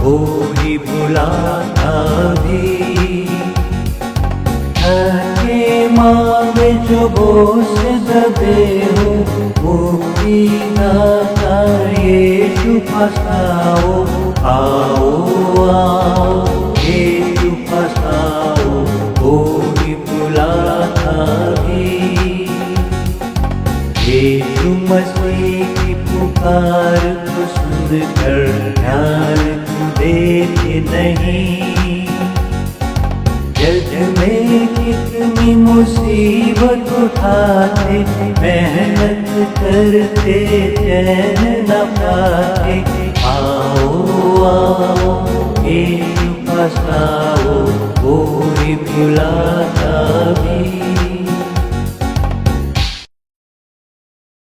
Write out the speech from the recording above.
कोई बुलाता भी। थके मांगे जो बोझ दबे हो, मुक्ति दाता यीशु पास आओ। आओ आओ यीशु पास आओ, कोई बुलाता भी। यीशु मसीह की पुकार को सुनकर ध्यान क्यों देते नहीं। जग में कितनी मुसीबत उठाते, मेहनत करते चैन न पाते। आओ आओ यीशु पास आओ, कोई बुलाता भी।